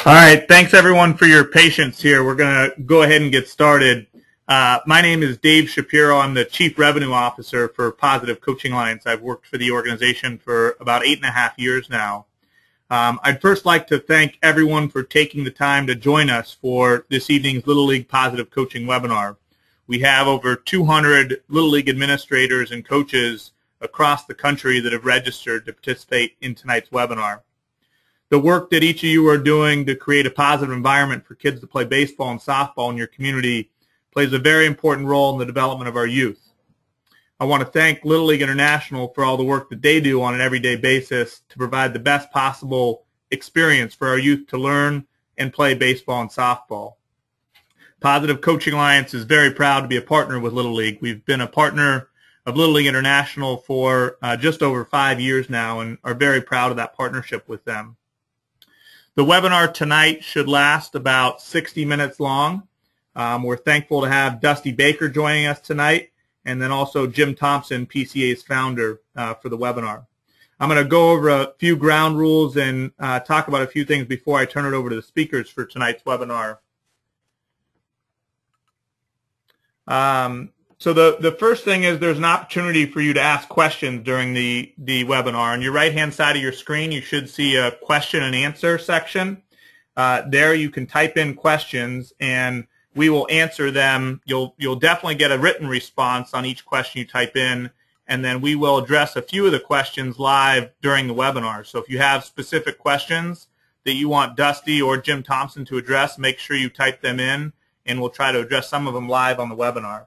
All right, thanks everyone for your patience here. We're going to go ahead and get started. My name is Dave Shapiro. I'm the Chief Revenue Officer for Positive Coaching Alliance. I've worked for the organization for about 8.5 years now. I'd first like to thank everyone for taking the time to join us for this evening's Little League Positive Coaching webinar. We have over 200 Little League administrators and coaches across the country that have registered to participate in tonight's webinar. The work that each of you are doing to create a positive environment for kids to play baseball and softball in your community plays a very important role in the development of our youth. I want to thank Little League International for all the work that they do on an everyday basis to provide the best possible experience for our youth to learn and play baseball and softball. Positive Coaching Alliance is very proud to be a partner with Little League. We've been a partner of Little League International for just over 5 years now and are very proud of that partnership with them. The webinar tonight should last about 60 minutes long. We're thankful to have Dusty Baker joining us tonight, and then also Jim Thompson, PCA's founder, for the webinar. I'm going to go over a few ground rules and talk about a few things before I turn it over to the speakers for tonight's webinar. So the first thing is there's an opportunity for you to ask questions during the webinar. On your right-hand side of your screen, you should see a question and answer section. There you can type in questions, and we will answer them. You'll definitely get a written response on each question you type in, and then we will address a few of the questions live during the webinar. So if you have specific questions that you want Dusty or Jim Thompson to address, make sure you type them in, and we'll try to address some of them live on the webinar.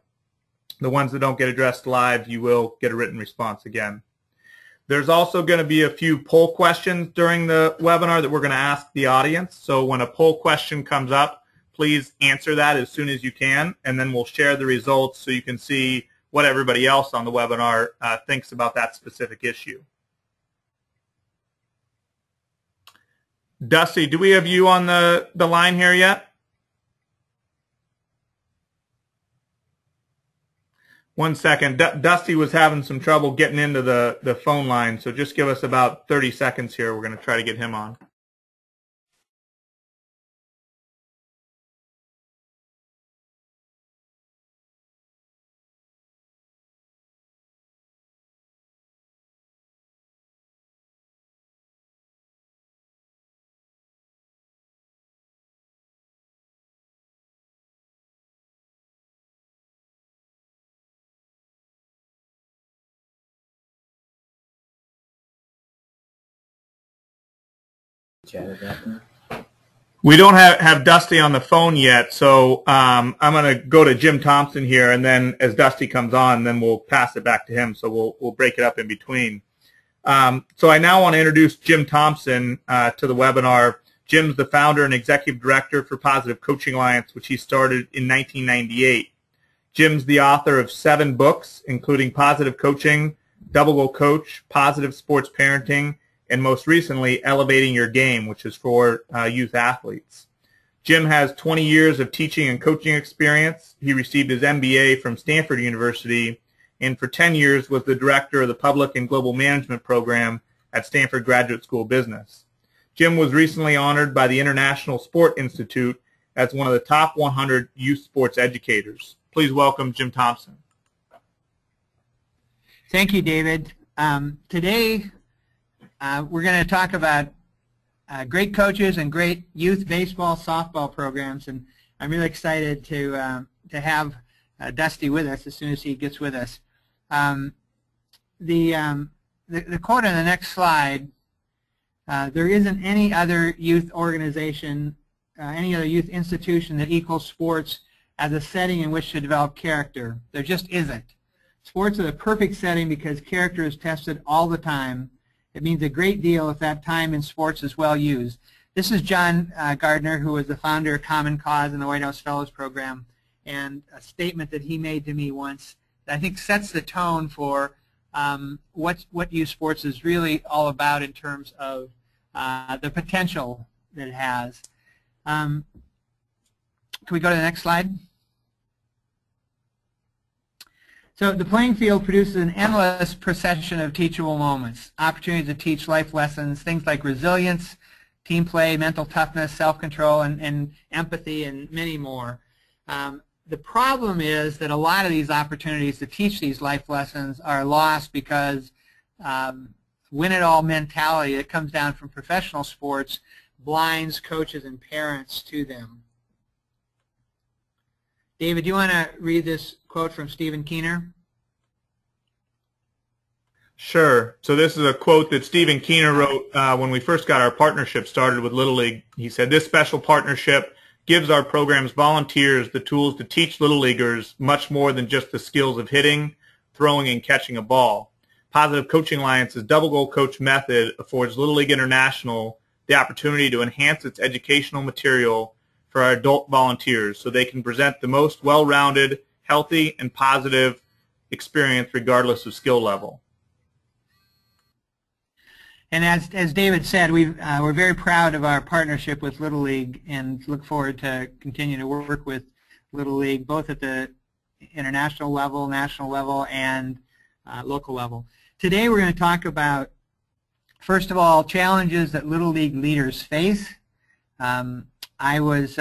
The ones that don't get addressed live, you will get a written response again. There's also going to be a few poll questions during the webinar that we're going to ask the audience. So when a poll question comes up, please answer that as soon as you can, and then we'll share the results so you can see what everybody else on the webinar thinks about that specific issue. Dusty, do we have you on the line here yet? One second. Dusty was having some trouble getting into the phone line, so just give us about 30 seconds here. We're going to try to get him on. We don't have Dusty on the phone yet, so I'm going to go to Jim Thompson here, and then as Dusty comes on, then we'll pass it back to him, so we'll break it up in between. So I now want to introduce Jim Thompson to the webinar. Jim's the founder and executive director for Positive Coaching Alliance, which he started in 1998. Jim's the author of 7 books, including Positive Coaching, Double Goal Coach, Positive Sports Parenting, and most recently, Elevating Your Game, which is for youth athletes. Jim has 20 years of teaching and coaching experience. He received his MBA from Stanford University, and for 10 years was the director of the Public and Global Management program at Stanford Graduate School of Business. Jim was recently honored by the International Sport Institute as one of the top 100 youth sports educators. Please welcome Jim Thompson. Thank you, David. Today, we're going to talk about great coaches and great youth baseball, softball programs, and I'm really excited to have Dusty with us as soon as he gets with us. The quote on the next slide: "There isn't any other youth organization, any other youth institution that equals sports as a setting in which to develop character. There just isn't. Sports are the perfect setting because character is tested all the time. It means a great deal if that time in sports is well used." This is John Gardner, who was the founder of Common Cause and the White House Fellows Program, and a statement that he made to me once that I think sets the tone for what youth sports is really all about in terms of the potential that it has. Can we go to the next slide? So the playing field produces an endless procession of teachable moments, opportunities to teach life lessons, things like resilience, team play, mental toughness, self-control, and empathy, and many more. The problem is that a lot of these opportunities to teach these life lessons are lost because win-it-all mentality that comes down from professional sports blinds coaches and parents to them. David, do you want to read this quote from Stephen Keener? Sure. So this is a quote that Stephen Keener wrote when we first got our partnership started with Little League. He said, "This special partnership gives our program's volunteers the tools to teach Little Leaguers much more than just the skills of hitting, throwing, and catching a ball. Positive Coaching Alliance's double goal coach method affords Little League International the opportunity to enhance its educational material for our adult volunteers so they can present the most well-rounded, healthy, and positive experience regardless of skill level." And as David said, we're very proud of our partnership with Little League and look forward to continue to work with Little League both at the international level, national level, and local level. Today we're going to talk about, first of all, challenges that Little League leaders face. I was,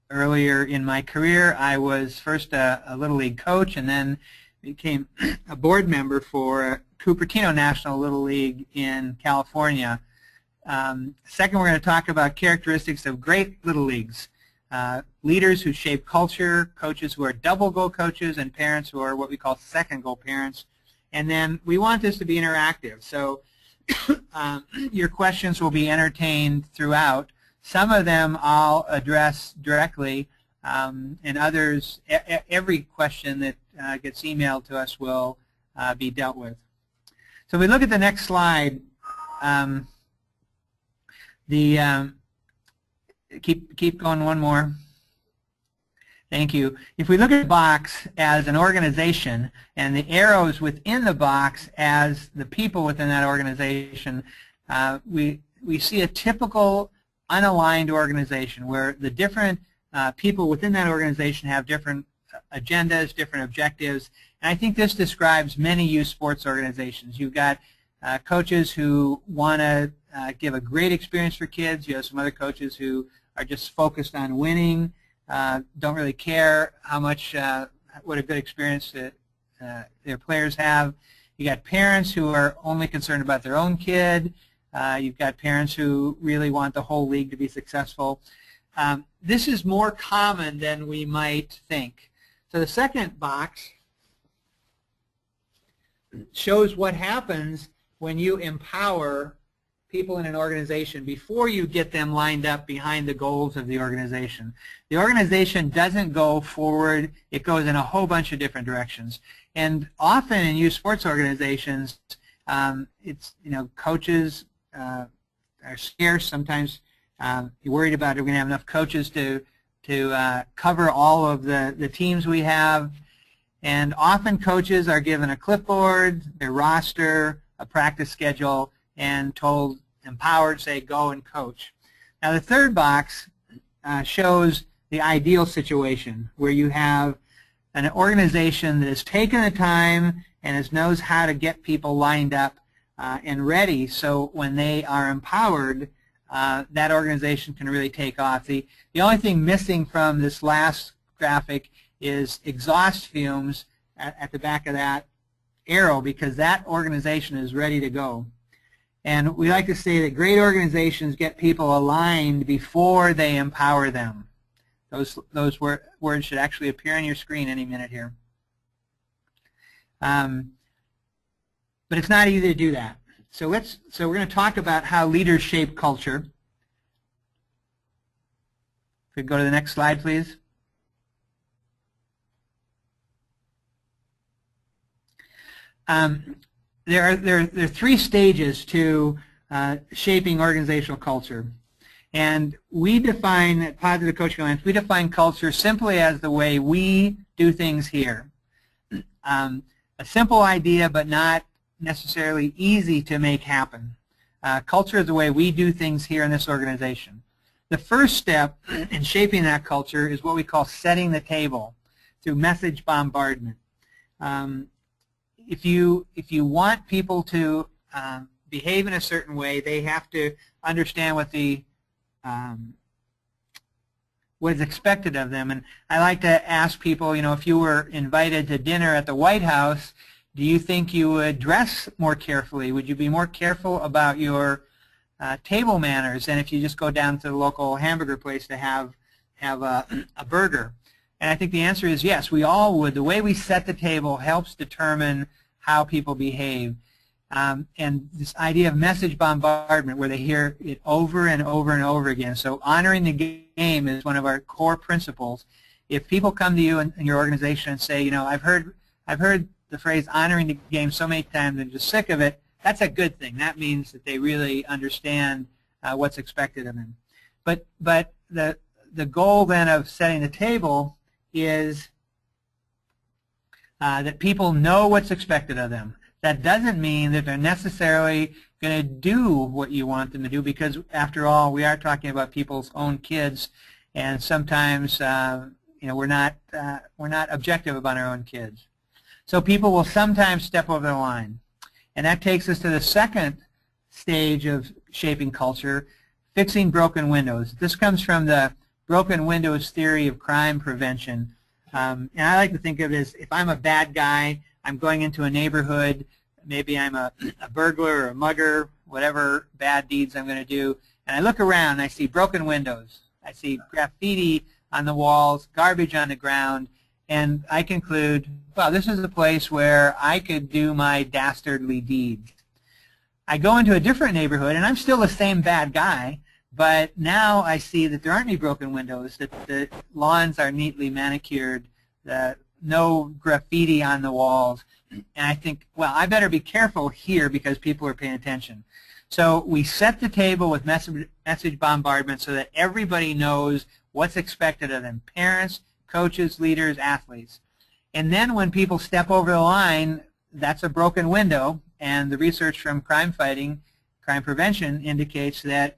earlier in my career, I was first a Little League coach and then became a board member for Cupertino National Little League in California. Second, we're going to talk about characteristics of great Little Leagues. Leaders who shape culture, coaches who are double goal coaches, and parents who are what we call second goal parents. And then we want this to be interactive. So your questions will be entertained throughout. Some of them I'll address directly, and others, every question that gets emailed to us will be dealt with. So if we look at the next slide, keep going one more. Thank you. If we look at the box as an organization and the arrows within the box as the people within that organization, we see a typical unaligned organization where the different people within that organization have different agendas, different objectives. And I think this describes many youth sports organizations. You've got coaches who want to give a great experience for kids. You have some other coaches who are just focused on winning, don't really care how much, what a good experience that their players have. You got parents who are only concerned about their own kid. You've got parents who really want the whole league to be successful. This is more common than we might think. So the second box shows what happens when you empower people in an organization before you get them lined up behind the goals of the organization. The organization doesn't go forward. It goes in a whole bunch of different directions. And often in youth sports organizations, it's, coaches are scarce. Sometimes you're worried about are we going to have enough coaches to cover all of the teams we have. And often coaches are given a clipboard, their roster, a practice schedule, and told, empowered, say, go and coach. Now the third box shows the ideal situation where you have an organization that has taken the time and knows how to get people lined up and ready so when they are empowered, that organization can really take off. The only thing missing from this last graphic is exhaust fumes at the back of that arrow because that organization is ready to go. And we like to say that great organizations get people aligned before they empower them. Those words should actually appear on your screen any minute here. But it's not easy to do that. So we're going to talk about how leaders shape culture. If we go to the next slide, please. There are three stages to shaping organizational culture. And we define, at Positive Coaching Alliance, we define culture simply as the way we do things here. A simple idea, but not necessarily easy to make happen. Culture is the way we do things here in this organization. The first step in shaping that culture is what we call setting the table through message bombardment. If you want people to behave in a certain way, they have to understand what is expected of them. And I like to ask people, if you were invited to dinner at the White House, do you think you would dress more carefully? Would you be more careful about your table manners than if you just go down to the local hamburger place to have a burger? And I think the answer is yes, we all would. The way we set the table helps determine how people behave. And this idea of message bombardment, where they hear it over and over and over again. So honoring the game is one of our core principles. If people come to you in your organization and say, I've heard the phrase honoring the game so many times and just sick of it, that's a good thing. That means that they really understand what's expected of them. But the goal then of setting the table is that people know what's expected of them. That doesn't mean that they're necessarily going to do what you want them to do, because after all, we are talking about people's own kids, and sometimes we're not objective about our own kids. So people will sometimes step over the line, and that takes us to the second stage of shaping culture, fixing broken windows. This comes from the broken windows theory of crime prevention. And I like to think of it as, if I'm a bad guy, I'm going into a neighborhood, maybe I'm a burglar or a mugger, whatever bad deeds I'm going to do, and I look around and I see broken windows, I see graffiti on the walls, garbage on the ground, and I conclude, well, this is a place where I could do my dastardly deeds. I go into a different neighborhood and I'm still the same bad guy, but now I see that there aren't any broken windows, that the lawns are neatly manicured, no graffiti on the walls, and I think, well, I better be careful here because people are paying attention. So we set the table with message bombardment so that everybody knows what's expected of them, parents, coaches, leaders, athletes. And then when people step over the line, that's a broken window, and the research from crime prevention indicates that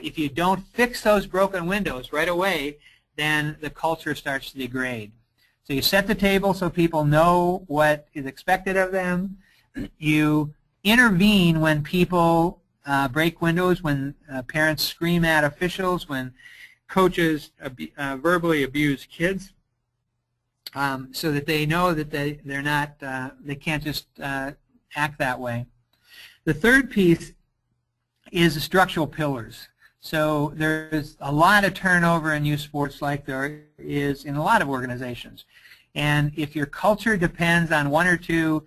if you don't fix those broken windows right away, then the culture starts to degrade. So you set the table so people know what is expected of them. You intervene when people break windows, when parents scream at officials, when coaches verbally abuse kids, so that they know that they can't just act that way. The third piece is the structural pillars. So there's a lot of turnover in youth sports, like there is in a lot of organizations. And if your culture depends on one or two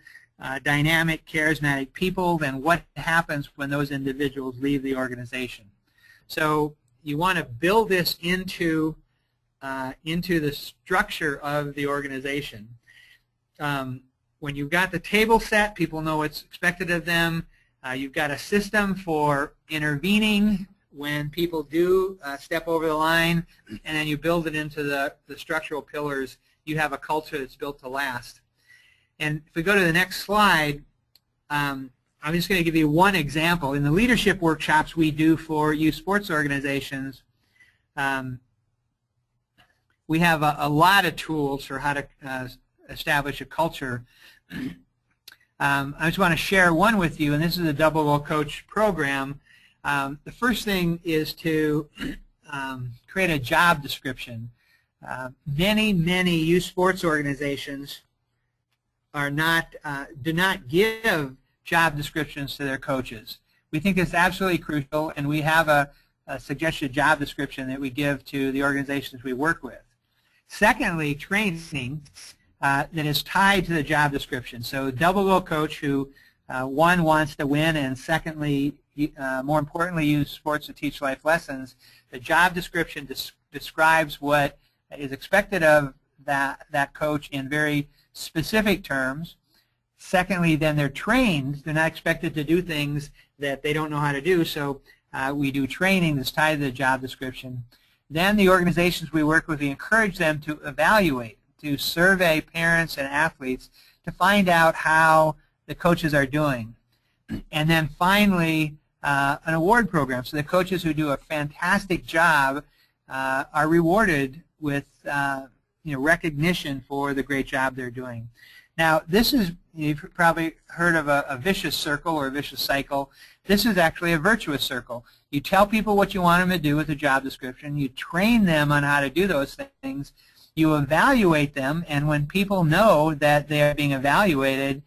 dynamic, charismatic people, then what happens when those individuals leave the organization? So you want to build this into the structure of the organization. When you've got the table set, people know what's expected of them. You've got a system for intervening when people do step over the line, and then you build it into the structural pillars. You have a culture that's built to last. And if we go to the next slide, I'm just going to give you one example. In the leadership workshops we do for youth sports organizations, we have a lot of tools for how to establish a culture. I just want to share one with you, and this is a Double Goal Coach program. The first thing is to create a job description. Many youth sports organizations do not give job descriptions to their coaches. We think it's absolutely crucial, and we have a suggested job description that we give to the organizations we work with. Secondly, training that is tied to the job description. So Double Goal Coach who, one, wants to win, and secondly, more importantly, use sports to teach life lessons. The job description describes what is expected of that coach in very specific terms. Secondly, then they're trained. They're not expected to do things that they don't know how to do, so we do training that's tied to the job description. Then the organizations we work with, we encourage them to evaluate, to survey parents and athletes to find out how the coaches are doing. And then finally, an award program. So the coaches who do a fantastic job are rewarded with recognition for the great job they're doing. Now, this is you've probably heard of a vicious circle or a vicious cycle. This is actually a virtuous circle. You tell people what you want them to do with a job description. You train them on how to do those things. You evaluate them, and when people know that they are being evaluated,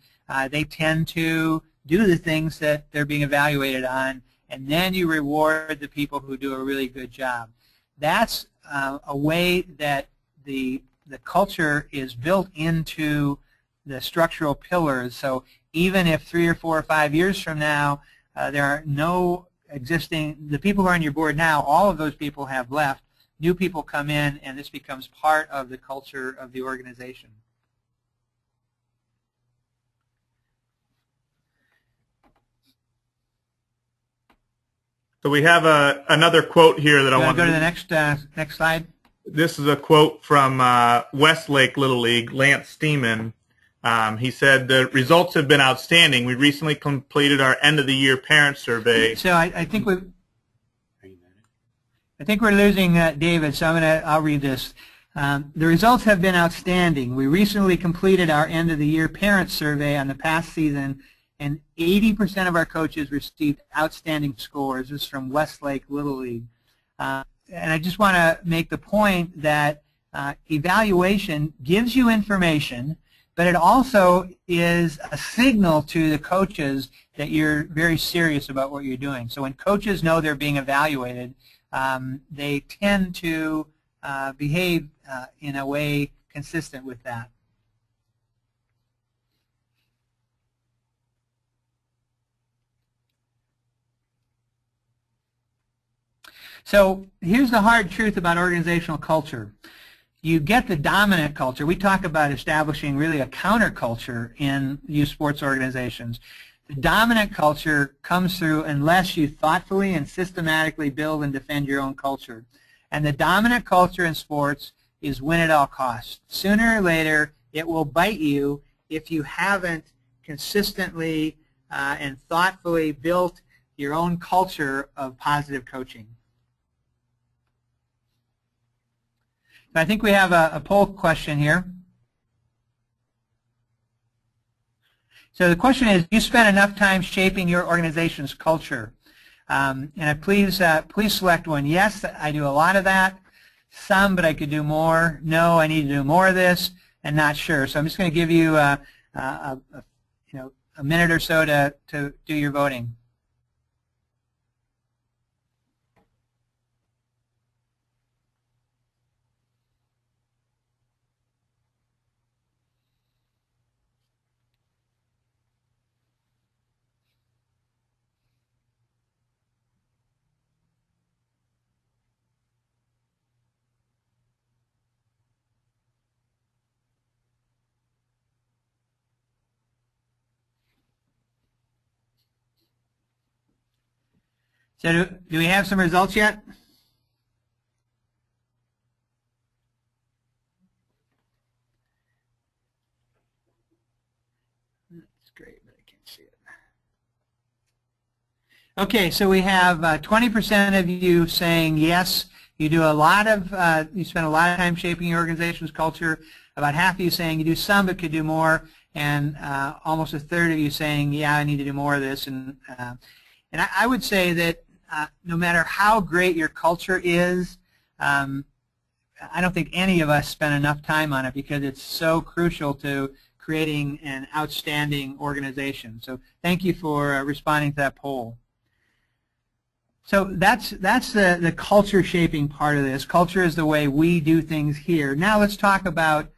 they tend to do the things that they're being evaluated on, and then you reward the people who do a really good job. That's a way that the culture is built into the structural pillars. So even if 3 or 4 or 5 years from now there are no existing, the people who are on your board now, all of those people have left, new people come in, and this becomes part of the culture of the organization. So we have another quote here that I want to go to the next slide. This is a quote from Westlake Little League, Lance Steeman. He said, "The results have been outstanding. We recently completed our end-of-the-year parent survey." So I think we're losing David. So I'll read this. The results have been outstanding. We recently completed our end-of-the-year parent survey on the past season, and 80% of our coaches received outstanding scores. This is from Westlake Little League. And I just want to make the point that evaluation gives you information, but it also is a signal to the coaches that you're very serious about what you're doing. So when coaches know they're being evaluated, they tend to behave in a way consistent with that. So here's the hard truth about organizational culture. You get the dominant culture. We talk about establishing really a counterculture in youth sports organizations. The dominant culture comes through unless you thoughtfully and systematically build and defend your own culture. And the dominant culture in sports is win at all costs. Sooner or later, it will bite you if you haven't consistently and thoughtfully built your own culture of positive coaching. I think we have a poll question here. So the question is, do you spend enough time shaping your organization's culture? And please select one. Yes, I do a lot of that. Some, but I could do more. No, I need to do more of this, and not sure. So I'm just going to give you a minute or so to do your voting. So do we have some results yet? That's great, but I can't see it. Okay, so we have 20% of you saying yes, you do a lot of, you spend a lot of time shaping your organization's culture. About half of you saying you do some but could do more, and almost a third of you saying, yeah, I need to do more of this. And I would say that no matter how great your culture is, I don't think any of us spend enough time on it because it's so crucial to creating an outstanding organization. So thank you for responding to that poll. So that's the culture shaping part of this. Culture is the way we do things here. Now let's talk about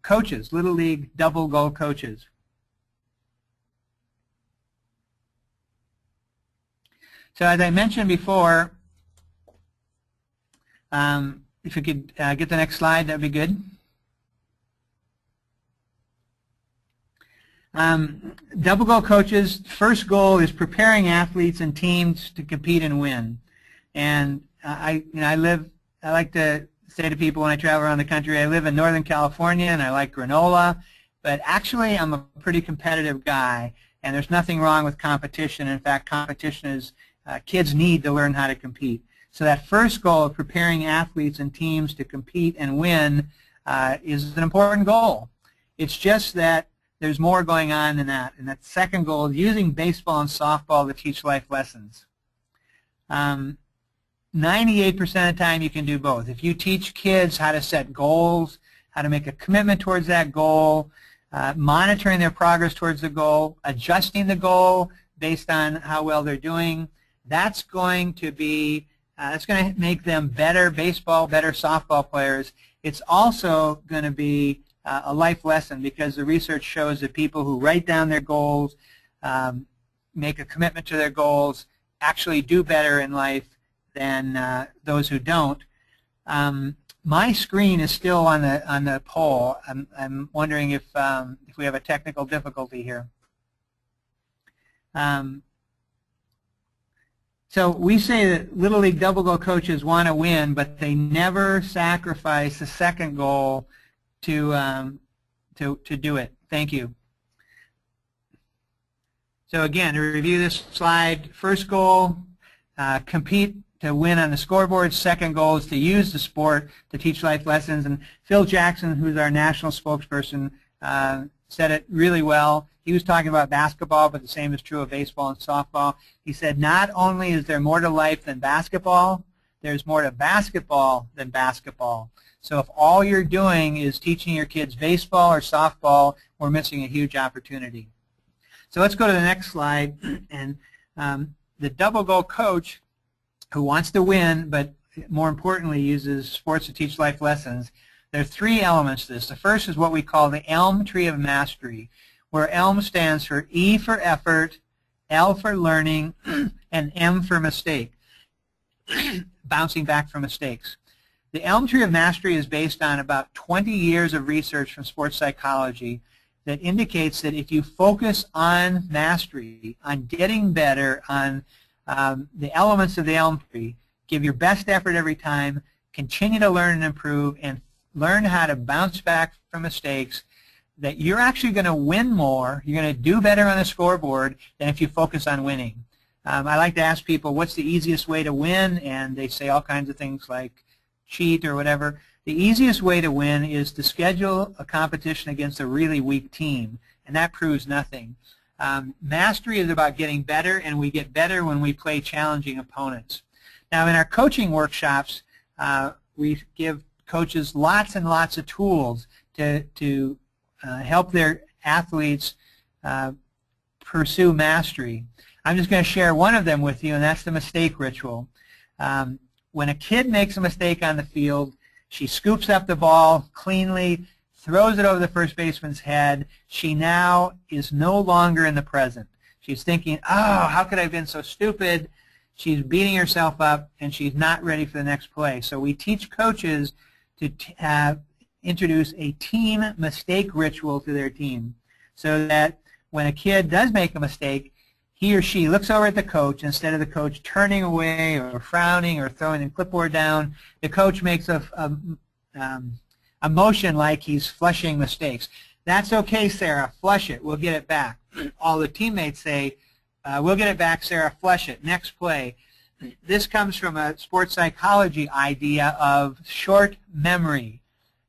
coaches, Little League double goal coaches. So as I mentioned before, if you could get the next slide, that would be good. Double goal coaches, first goal is preparing athletes and teams to compete and win. And I like to say to people when I travel around the country, I live in Northern California and I like granola, but actually I'm a pretty competitive guy, and there's nothing wrong with competition. In fact, competition is kids need to learn how to compete. So that first goal of preparing athletes and teams to compete and win is an important goal. It's just that there's more going on than that. And that second goal is using baseball and softball to teach life lessons. 98% of the time you can do both. If you teach kids how to set goals, how to make a commitment towards that goal, monitoring their progress towards the goal, adjusting the goal based on how well they're doing, that's going to make them better baseball, better softball players. It's also going to be a life lesson, because the research shows that people who write down their goals, make a commitment to their goals, actually do better in life than those who don't. My screen is still on the poll. I'm wondering if we have a technical difficulty here. So we say that Little League double goal coaches want to win, but they never sacrifice the second goal to do it. Thank you. So again, to review this slide, first goal, compete to win on the scoreboard. Second goal is to use the sport to teach life lessons. And Phil Jackson, who's our national spokesperson, said it really well. He was talking about basketball, but the same is true of baseball and softball. He said, not only is there more to life than basketball, there's more to basketball than basketball. So if all you're doing is teaching your kids baseball or softball, we're missing a huge opportunity. So let's go to the next slide. And the double goal coach who wants to win, but more importantly uses sports to teach life lessons, there are three elements to this. The first is what we call the ELM tree of mastery, where ELM stands for E for effort, L for learning, and M for mistake, bouncing back from mistakes. The ELM tree of mastery is based on about 20 years of research from sports psychology that indicates that if you focus on mastery, on getting better, on the elements of the ELM tree, give your best effort every time, continue to learn and improve, and learn how to bounce back from mistakes, that you're actually going to win more, you're going to do better on the scoreboard than if you focus on winning. I like to ask people, what's the easiest way to win? And they say all kinds of things like cheat or whatever. The easiest way to win is to schedule a competition against a really weak team, and that proves nothing. Mastery is about getting better, and we get better when we play challenging opponents. Now, in our coaching workshops, we give coaches lots and lots of tools to help their athletes pursue mastery. I'm just going to share one of them with you, and that's the mistake ritual. When a kid makes a mistake on the field, she scoops up the ball cleanly, throws it over the first baseman's head. She now is no longer in the present. She's thinking, oh, how could I have been so stupid? She's beating herself up, and she's not ready for the next play. So we teach coaches to introduce a team mistake ritual to their team, so that when a kid does make a mistake, he or she looks over at the coach. Instead of the coach turning away or frowning or throwing the clipboard down, the coach makes a motion like he's flushing mistakes. That's okay, Sarah, flush it, we'll get it back. All the teammates say, we'll get it back, Sarah, flush it, next play. This comes from a sports psychology idea of short memory.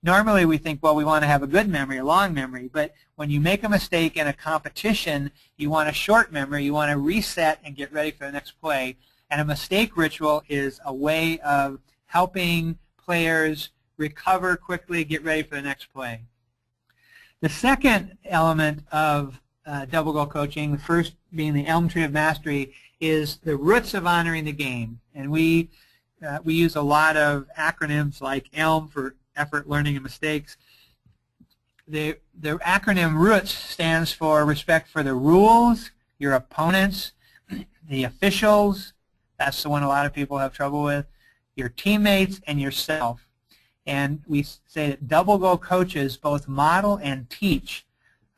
Normally we think, well, we want to have a good memory, a long memory, but when you make a mistake in a competition, you want a short memory. You want to reset and get ready for the next play. And a mistake ritual is a way of helping players recover quickly, get ready for the next play. The second element of double goal coaching, the first being the ELM tree of mastery, is the roots of honoring the game. And we use a lot of acronyms like ELM for effort, learning, and mistakes. The acronym ROOTS stands for respect for the rules, your opponents, the officials, that's the one a lot of people have trouble with, your teammates, and yourself. And we say that double goal coaches both model and teach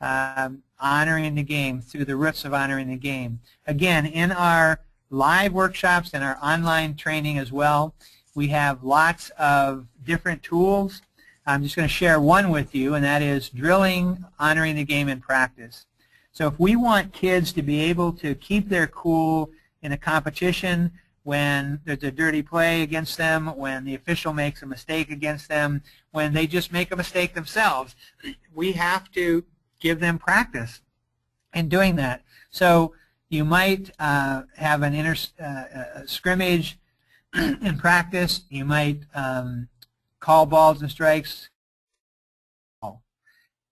honoring the game through the roots of honoring the game. Again, in our live workshops and our online training as well, we have lots of different tools. I'm just going to share one with you, and that is drilling, honoring the game in practice. So if we want kids to be able to keep their cool in a competition when there's a dirty play against them, when the official makes a mistake against them, when they just make a mistake themselves, we have to give them practice in doing that. So you might have an scrimmage in practice. You might call balls and strikes.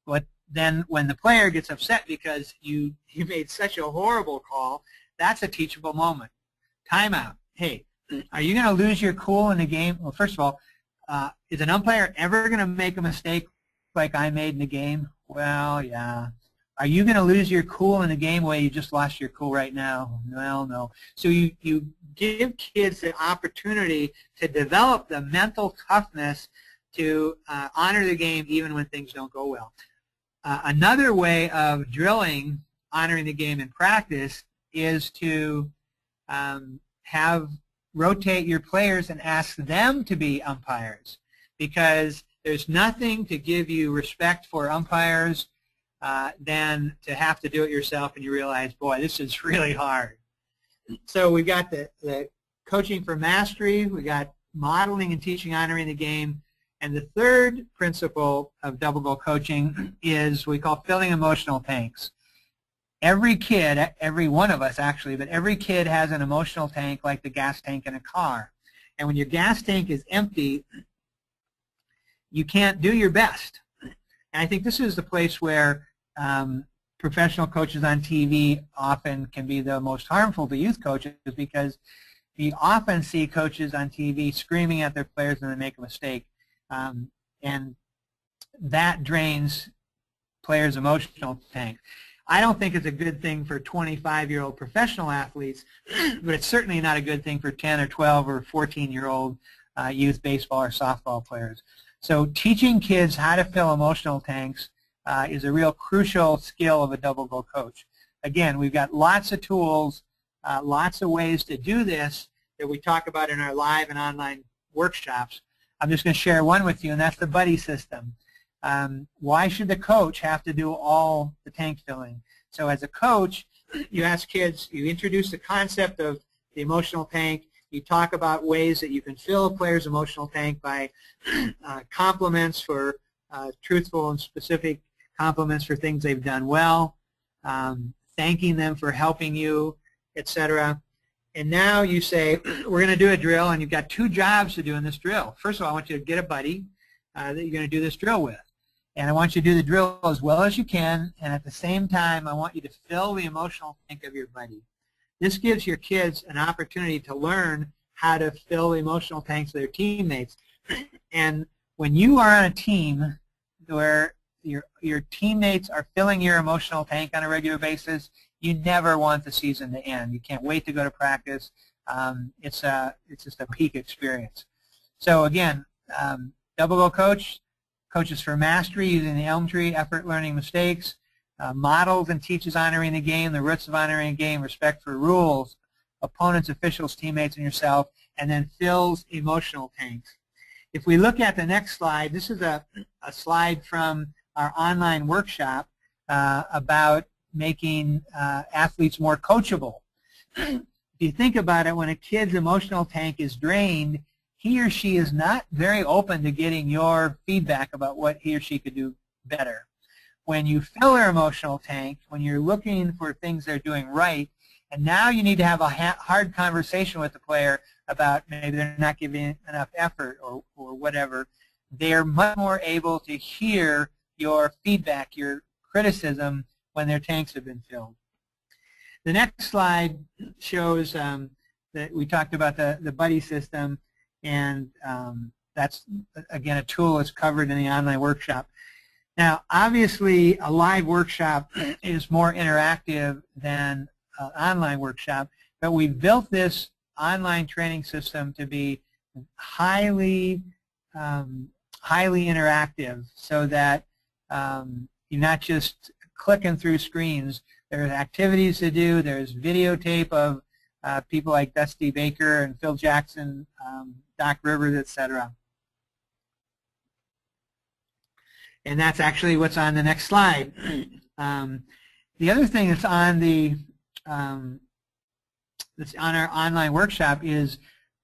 But then when the player gets upset because you made such a horrible call, that's a teachable moment. Timeout. Hey, are you going to lose your cool in the game? Well, first of all, is an umpire ever going to make a mistake like I made in the game? Well, yeah. Are you going to lose your cool in the game? Well, you just lost your cool right now. Well, no. So you give kids the opportunity to develop the mental toughness to honor the game even when things don't go well. Another way of drilling honoring the game in practice is to rotate your players and ask them to be umpires, because there's nothing to give you respect for umpires than to have to do it yourself and you realize, boy, this is really hard. So we've got the coaching for mastery, we got modeling and teaching honoring the game, and the third principle of double goal coaching is what we call filling emotional tanks. Every kid, every one of us actually, but every kid has an emotional tank like the gas tank in a car. And when your gas tank is empty, you can't do your best. And I think this is the place where professional coaches on TV often can be the most harmful to youth coaches, because you often see coaches on TV screaming at their players when they make a mistake. And that drains players' emotional tank. I don't think it's a good thing for 25-year-old professional athletes, but it's certainly not a good thing for 10 or 12 or 14-year-old youth baseball or softball players. So teaching kids how to fill emotional tanks is a real crucial skill of a double goal coach. Again, we've got lots of tools, lots of ways to do this that we talk about in our live and online workshops. I'm just going to share one with you, and that's the buddy system. Why should the coach have to do all the tank filling? So as a coach, you ask kids, you introduce the concept of the emotional tank. You talk about ways that you can fill a player's emotional tank by compliments for truthful and specific compliments for things they've done well, thanking them for helping you, etc. And now you say, we're going to do a drill, and you've got two jobs to do in this drill. First of all, I want you to get a buddy that you're going to do this drill with. And I want you to do the drill as well as you can, and at the same time, I want you to fill the emotional tank of your buddy. This gives your kids an opportunity to learn how to fill the emotional tanks of their teammates. And when you are on a team where your teammates are filling your emotional tank on a regular basis, you never want the season to end. You can't wait to go to practice. It's just a peak experience. So again, double goal coach, coaches for mastery using the elm tree, effort, learning, mistakes, models and teaches honoring the game, the roots of honoring the game, respect for rules, opponents, officials, teammates, and yourself, and then fills emotional tanks. If we look at the next slide, this is a slide from our online workshop about making athletes more coachable. If you think about it, when a kid's emotional tank is drained, he or she is not very open to getting your feedback about what he or she could do better. When you fill their emotional tank, when you're looking for things they're doing right, and now you need to have a hard conversation with the player about maybe they're not giving enough effort or whatever, they're much more able to hear your feedback, your criticism, when their tanks have been filled. The next slide shows that we talked about the buddy system, and that's, again, a tool that's covered in the online workshop. Now, obviously, a live workshop is more interactive than an online workshop, but we built this online training system to be highly interactive, so that you're not just clicking through screens. There's activities to do. There's videotape of people like Dusty Baker and Phil Jackson, Doc Rivers, etc. And that's actually what's on the next slide. The other thing that's on our online workshop is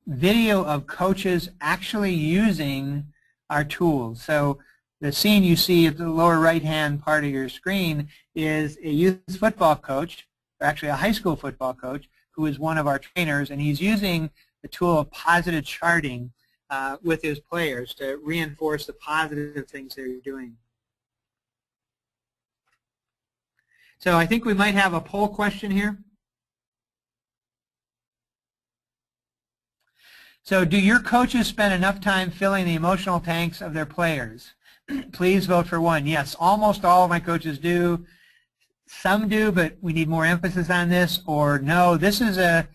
video of coaches actually using our tools. So the scene you see at the lower right-hand part of your screen is a youth football coach, or actually a high school football coach, who is one of our trainers, and he's using the tool of positive charting with his players to reinforce the positive things they're doing. So I think we might have a poll question here. So do your coaches spend enough time filling the emotional tanks of their players? Please vote for 1. Yes, almost all of my coaches do. Some do, but we need more emphasis on this. Or no, this is a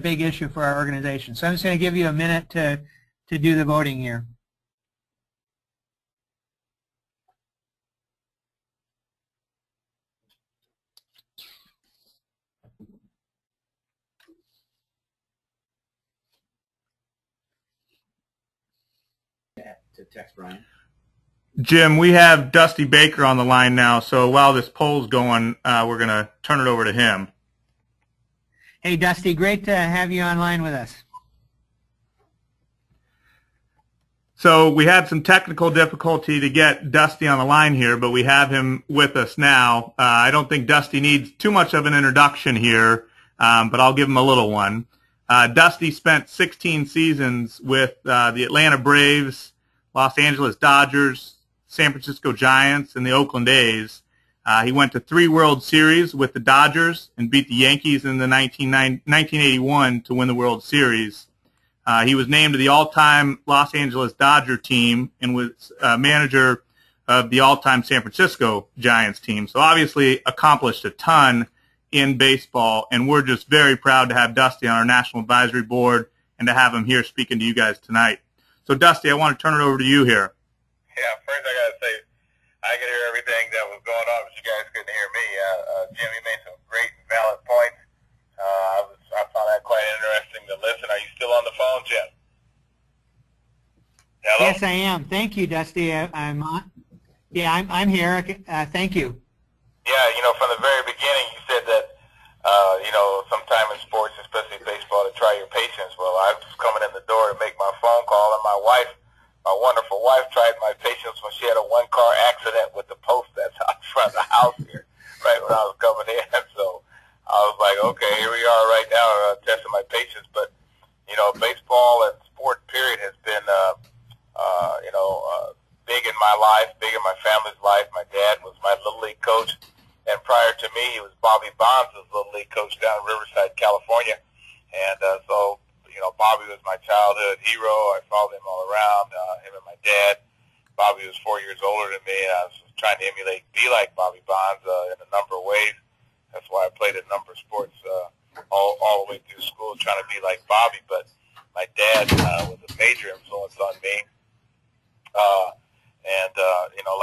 big issue for our organization. So I'm just going to give you a minute to do the voting here. To text Brian. Jim, we have Dusty Baker on the line now, so while this poll's going, we're going to turn it over to him. Hey, Dusty, great to have you online with us. So we had some technical difficulty to get Dusty on the line here, but we have him with us now. I don't think Dusty needs too much of an introduction here, but I'll give him a little one. Dusty spent 16 seasons with the Atlanta Braves, Los Angeles Dodgers, San Francisco Giants, and the Oakland A's. He went to 3 World Series with the Dodgers and beat the Yankees in the 1981 to win the World Series. He was named to the all-time Los Angeles Dodger team and was manager of the all-time San Francisco Giants team. So obviously accomplished a ton in baseball, and we're just very proud to have Dusty on our National Advisory Board and to have him here speaking to you guys tonight. So, Dusty, I want to turn it over to you here. Yeah, first I got to say, I could hear everything that was going on, but you guys couldn't hear me. Jimmy made some great and valid points. I found that quite interesting to listen. Are you still on the phone, Jim? Hello? Yes, I am. Thank you, Dusty. I'm here. Thank you. Yeah, from the very beginning, you said that, sometime in sports, especially baseball, to try your patience. Well, I was coming in the door to make my phone call, and my wonderful wife, tried my patience when she had a one-car accident with the post that's out front of the house here, right when I was coming in. So I was like, okay, here we are right now, testing my patience. But, baseball and sport, period, has been, big in my life, big in my family's life. My dad was my Little League coach. And prior to me, he was Bobby Bonds' Little League coach down in Riverside, California. And so, Bobby was my childhood hero. I followed him all around, him and my dad. Bobby was 4 years older than me, and I was trying to be like Bobby Bonds in a number of ways. That's why I played a number of sports all the way through school, trying to be like Bobby. But my dad was a major influence on me.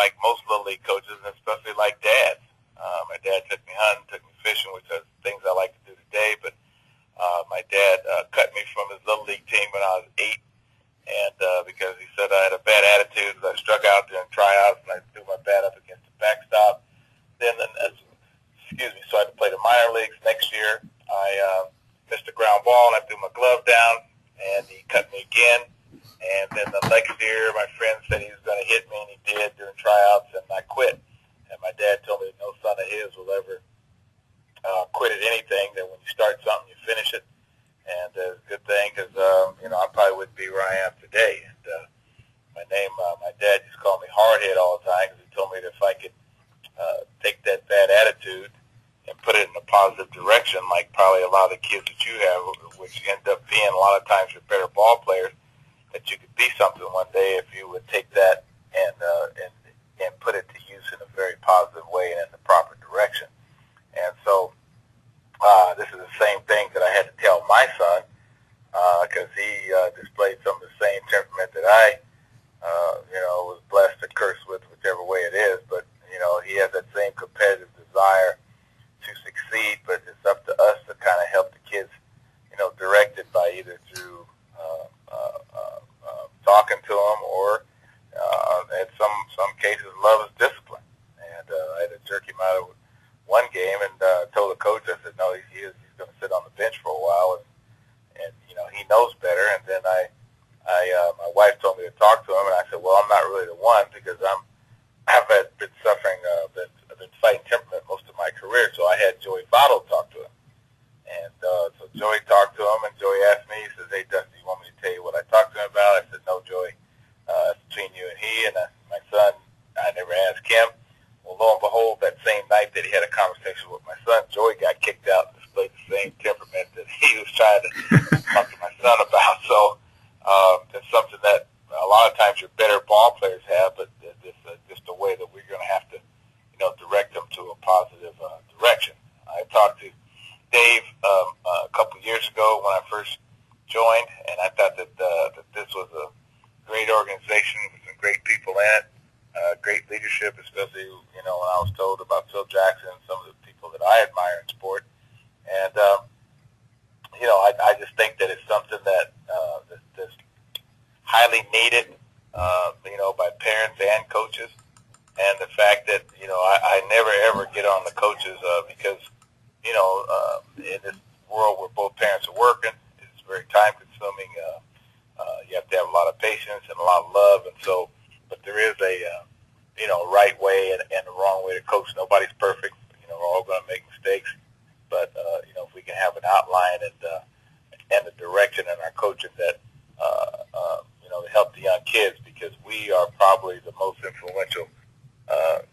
Like most Little League coaches, and especially like dads. My dad took me hunting, took me fishing, which are things I like to do today. But my dad cut me from his Little League team when I was 8, and because he said I had a bad attitude, I struck out during tryouts, and I threw my bat up against the backstop. So I had to play the minor leagues. Next year, I missed a ground ball, and I threw my glove down, and he cut me again. And then the next year, my friend said he was going to hit me, and he did during tryouts, and I quit. And my dad told me that no son of his will ever quit at anything, that when you start something, you finish it. And it's a good thing because, I probably wouldn't be where I am today. And my dad just called me hardhead all the time because he told me that if I could take that bad attitude and put it in a positive direction, like probably a lot of the kids that you have, which end up being a lot of times you're better ball players, that you could be something one day if you would take that and put it to use in a very positive way and in the proper direction. And so this is the same thing that I had to tell my son because he displayed some of the same temperament that I, was blessed to curse with, whichever way it is. But, he has that same competitive desire to succeed, but it's up to us to kind of help the kids, directed by either through talking to them or in some cases love is discipline. And I had to jerk him out of one game and told the coach, I said, no, he's going to sit on the bench for a while, and he knows better. And then my wife told me to talk to him, and I said, well, I'm not really the one because I'm and Joey asked me, he says, "Hey, Dusty, you want me to tell you what I talked to him about?" I said, "No, Joey, it's between you and he." And my son, I never asked him. Well, lo and behold, that same night that he had a conversation with my son, Joey got kicked out and displayed the same temperament that he was trying to talk to my son about. So it's something that a lot of times your better ball players have, but it's just a way that we're going to have to, direct them to a positive direction. I talked to Dave a couple years ago when I first joined, and I thought that this was a great organization with some great people in it, great leadership, especially when I was told about Phil Jackson and some of the people that I admire in sport. And I just think that it's something that's highly needed, by parents and coaches. And the fact that I never ever get on the coaches because in this world where both parents are working, it's very time consuming. You have to have a lot of patience and a lot of love, and so. But there is a right way and a wrong way to coach. Nobody's perfect. We're all going to make mistakes. But if we can have an outline and a direction in our coaching that to help the young kids, because we are probably the most influential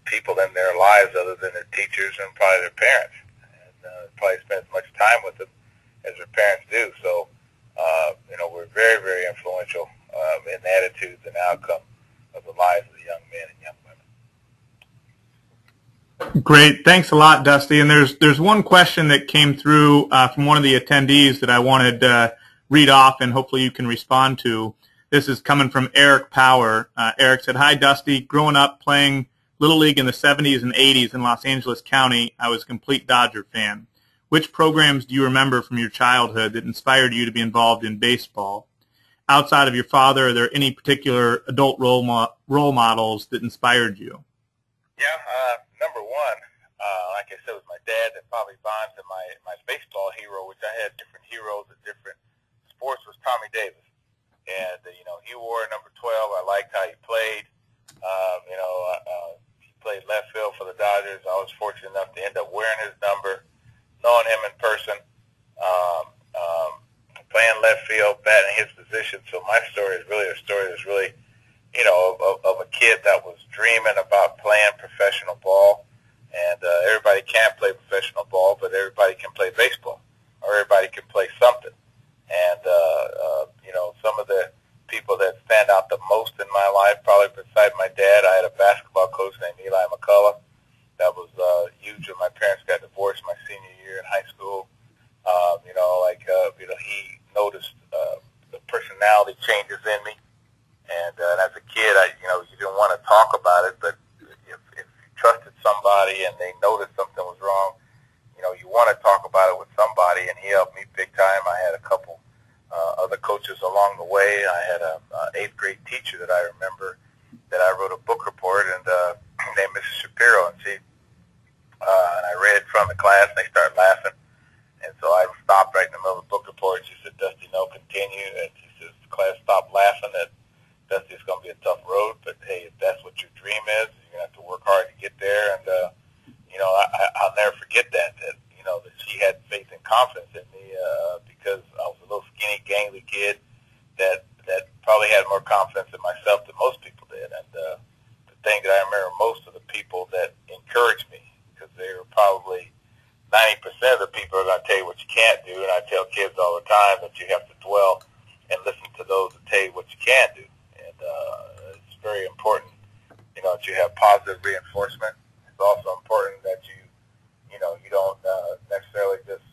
people in their lives, other than their teachers and probably their parents, and probably spend as much time with them as their parents do. So we're very, very influential in the attitudes and outcome of the lives of the young men and young women. Great. Thanks a lot, Dusty. And there's one question that came through from one of the attendees that I wanted to read off, and hopefully you can respond to. This is coming from Eric Power. Eric said, "Hi, Dusty. Growing up playing Little League in the 70s and 80s in Los Angeles County, I was a complete Dodger fan. Which programs do you remember from your childhood that inspired you to be involved in baseball? Outside of your father, are there any particular adult role models that inspired you?" Yeah, number one, like I said, was my dad, and probably bonds, and my baseball hero, which I had different heroes at different sports, was Tommy Davis. And, he wore number 12. I liked how he played. He played left field for the Dodgers. I was fortunate enough to end up wearing his number, knowing him in person, playing left field, batting his position. So my story is really a story that's really, of a kid that was dreaming about playing professional ball. And everybody can't play professional ball, but everybody can play baseball, or everybody can play something. And, some of the people that stand out the most in my life, probably beside my dad, I had a basketball coach named Eli McCullough. That was huge when my parents got divorced my senior year in high school. He noticed the personality changes in me. And as a kid, you didn't want to talk about it, but if you trusted somebody and they noticed something was wrong, you want to talk about it with somebody, and he helped me big time. I had a couple other coaches along the way. I had a 8th grade teacher that I remember that I wrote a book report, and named Mrs. Shapiro, and and I read it from the class, and they started laughing. And so I stopped right in the middle of the book report. She said, "Dusty, no, continue." And she says, "The class stopped laughing. That Dusty, it's going to be a tough road, but hey, if that's what your dream is, you're going to have to work hard to get there." And I'll never forget that she had faith and confidence in me because I was a little skinny, gangly kid that probably had more confidence in myself than most people did. And the thing that I remember most of the people that encouraged me, because they were probably 90% of the people are going to tell you what you can't do, and I tell kids all the time that you have to dwell and listen to those that tell you what you can do. And it's very important, that you have positive reinforcement. It's also important that you don't necessarily just,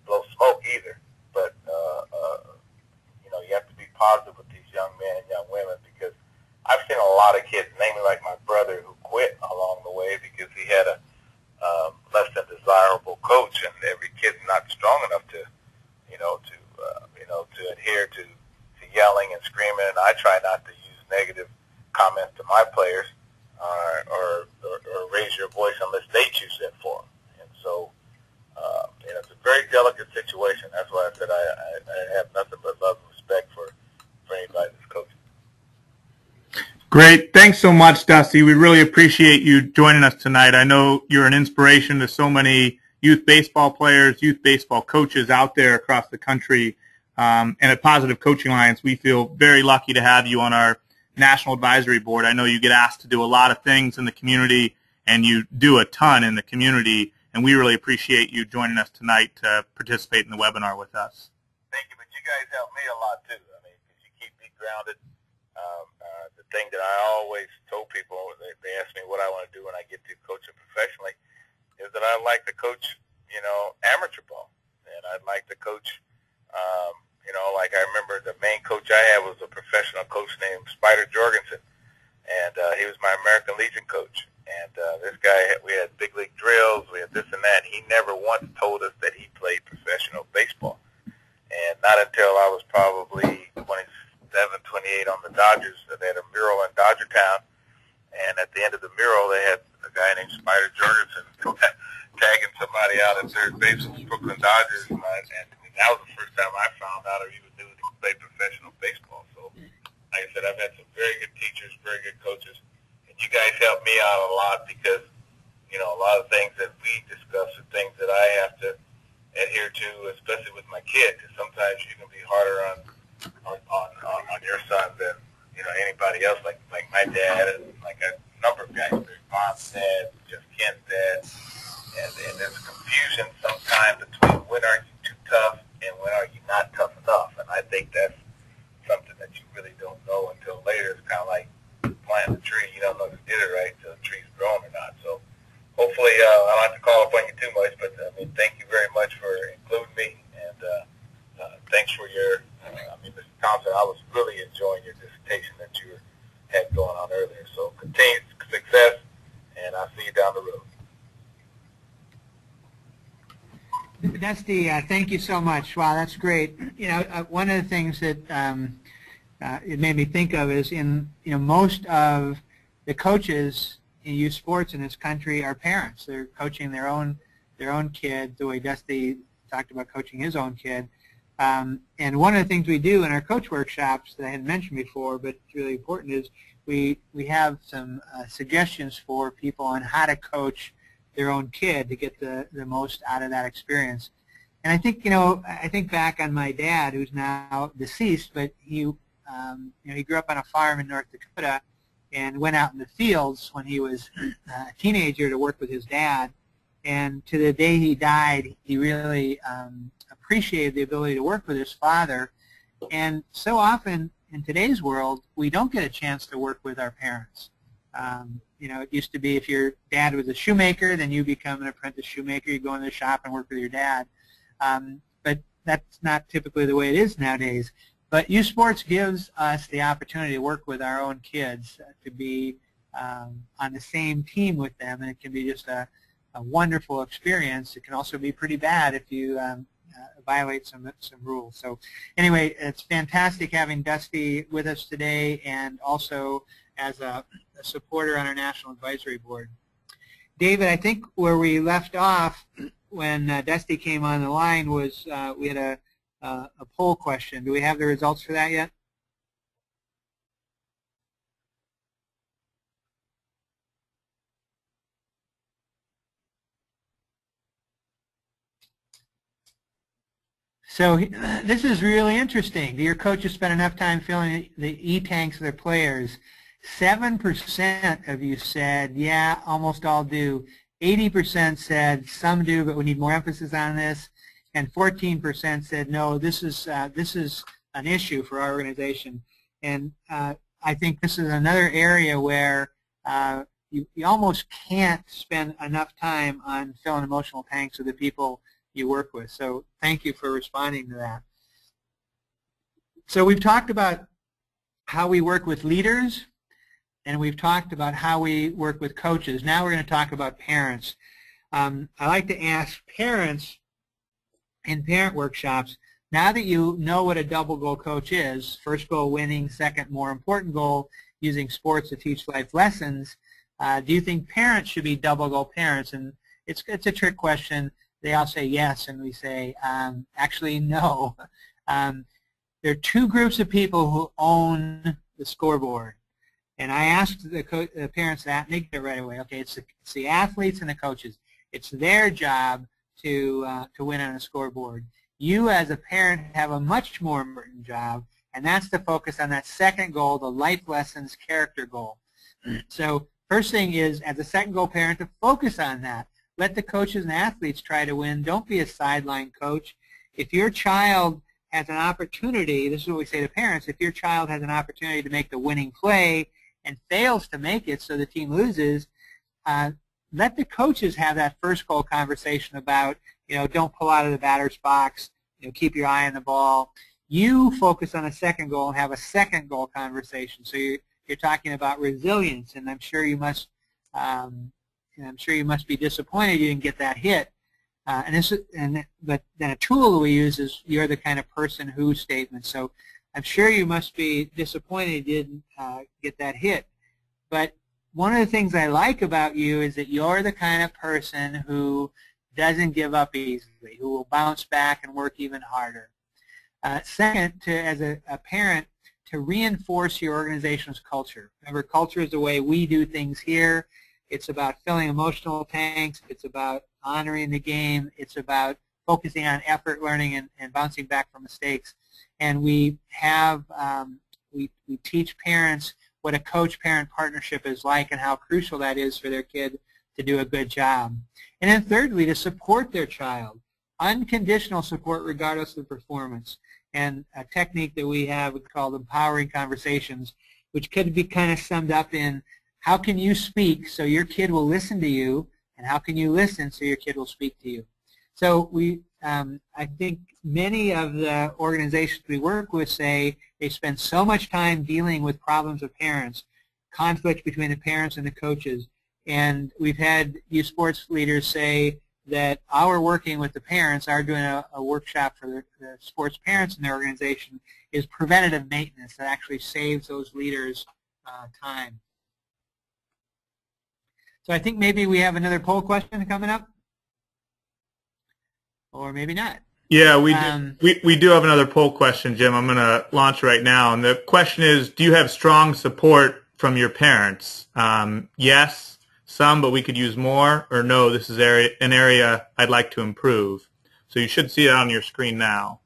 blow smoke either. But, you have to be positive with these young men and young women, because I've seen a lot of kids, namely like my brother, who quit along the way because he had a less than desirable coach, and every kid's not strong enough to adhere to yelling and screaming. And I try not to use negative comments to my players or raise your voice unless they choose that for them. And so, it's a very delicate situation. That's why I said I have nothing but love and respect for anybody that's coaching. Great. Thanks so much, Dusty. We really appreciate you joining us tonight. I know you're an inspiration to so many youth baseball players, youth baseball coaches out there across the country. And at Positive Coaching Alliance, we feel very lucky to have you on our National Advisory Board. I know you get asked to do a lot of things in the community, and you do a ton in the community, and we really appreciate you joining us tonight to participate in the webinar with us. Thank you, but you guys help me a lot too. I mean, 'cause you keep me grounded. The thing that I always told people, they ask me what I want to do when I get to coaching professionally, is that I like to coach, you know, amateur ball, and I'd like to coach, you know, like I remember the main coach I had was a professional coach named Spider Jorgensen, and he was my American Legion coach. And this guy, we had big league drills, we had this and that. He never once told us that he played professional baseball. And not until I was probably 27, 28 on the Dodgers, they had a mural in Dodgertown. And at the end of the mural, they had a guy named Spider Jorgensen tagging somebody out at third base of the Brooklyn Dodgers. And that was the first time I found out or even knew that he played professional baseball. So, like I said, I've had some very good teachers, very good coaches. You guys help me out a lot because, you know, a lot of things that we discuss are things that I have to adhere to, especially with my kids. Because sometimes you can be harder on your son than, you know, anybody else. Like my dad and like a number of guys. There's Bob's dad, just Ken's dad, and there's confusion sometimes between when are you too tough and when are you not tough enough. And I think that's something that you really don't know until later. It's kind of like planting a tree. You don't know if you did it right until the tree's grown or not. So hopefully I don't have to call upon you too much, but I mean, thank you very much for including me, and thanks for your, I mean, Mr. Thompson, I was really enjoying your dissertation that you had going on earlier. So continued success, and I'll see you down the road. Dusty, thank you so much. Wow, that's great. You know, one of the things that it made me think of is most of the coaches in youth sports in this country are parents. They're coaching their own kid the way Dusty talked about coaching his own kid. And one of the things we do in our coach workshops that I hadn't mentioned before, but it's really important, is we have some suggestions for people on how to coach their own kid to get the most out of that experience. And I think, I think back on my dad, who's now deceased, but he grew up on a farm in North Dakota and went out in the fields when he was a teenager to work with his dad. And to the day he died, he really appreciated the ability to work with his father. And so often in today's world, we don't get a chance to work with our parents. It used to be if your dad was a shoemaker, then you become an apprentice shoemaker. You go in the shop and work with your dad. But that's not typically the way it is nowadays. But youth sports gives us the opportunity to work with our own kids, to be on the same team with them, and it can be just a wonderful experience. It can also be pretty bad if you violate some rules. So anyway, it's fantastic having Dusty with us today, and also as a supporter on our National Advisory Board. David, I think where we left off when Dusty came on the line was we had a poll question. Do we have the results for that yet? So this is really interesting. Do your coaches spend enough time filling the e-tanks of their players? 7% of you said, yeah, almost all do. 80% said some do, but we need more emphasis on this. And 14% said, no, this is an issue for our organization. And I think this is another area where you almost can't spend enough time on filling emotional tanks with the people you work with. So thank you for responding to that. So we've talked about how we work with leaders, and we've talked about how we work with coaches. Now we're going to talk about parents. I like to ask parents in parent workshops, now that you know what a double goal coach is, first goal winning, second more important goal using sports to teach life lessons, do you think parents should be double goal parents? And it's a trick question. They all say yes, and we say, actually, no. There are two groups of people who own the scoreboard. And I asked the parents that, and they get it right away. Okay, it's the athletes and the coaches. It's their job to win on a scoreboard. You as a parent have a much more important job, and that's to focus on that second goal, the life lessons character goal. So first thing is, as a second goal parent, to focus on that. Let the coaches and athletes try to win. Don't be a sideline coach. If your child has an opportunity, this is what we say to parents, if your child has an opportunity to make the winning play and fails to make it so the team loses, let the coaches have that first goal conversation about, don't pull out of the batter's box, keep your eye on the ball. You focus on a second goal and have a second goal conversation. So you're talking about resilience, and I'm sure you must be disappointed you didn't get that hit. But then a tool we use is you're the kind of person who statement. So I'm sure you must be disappointed you didn't get that hit. But one of the things I like about you is that you're the kind of person who doesn't give up easily, who will bounce back and work even harder. Second, as a parent, to reinforce your organization's culture. Remember, culture is the way we do things here. It's about filling emotional tanks. It's about honoring the game. It's about focusing on effort, learning, and bouncing back from mistakes. And we have we teach parents what a coach-parent partnership is like and how crucial that is for their kid to do a good job. And then thirdly, to support their child. Unconditional support regardless of performance. And a technique that we have called empowering conversations, which could be kind of summed up in how can you speak so your kid will listen to you, and how can you listen so your kid will speak to you. So I think many of the organizations we work with say they spend so much time dealing with problems of parents, conflict between the parents and the coaches, and we've had youth sports leaders say that our working with the parents, our doing a workshop for the sports parents in their organization, is preventative maintenance that actually saves those leaders time. So I think maybe we have another poll question coming up, or maybe not. Yeah, we do have another poll question, Jim. I'm going to launch right now, and the question is: do you have strong support from your parents? Yes, some, but we could use more, or no, this is an area I'd like to improve. So you should see it on your screen now.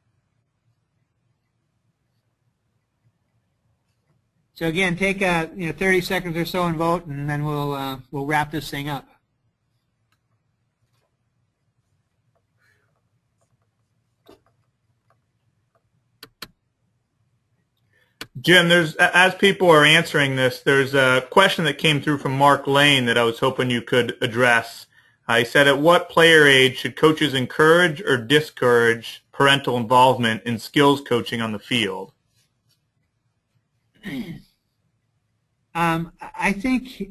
So again, take 30 seconds or so and vote, and then we'll wrap this thing up. Jim, as people are answering this, there's a question that came through from Mark Lane that I was hoping you could address. He said, at what player age should coaches encourage or discourage parental involvement in skills coaching on the field? I think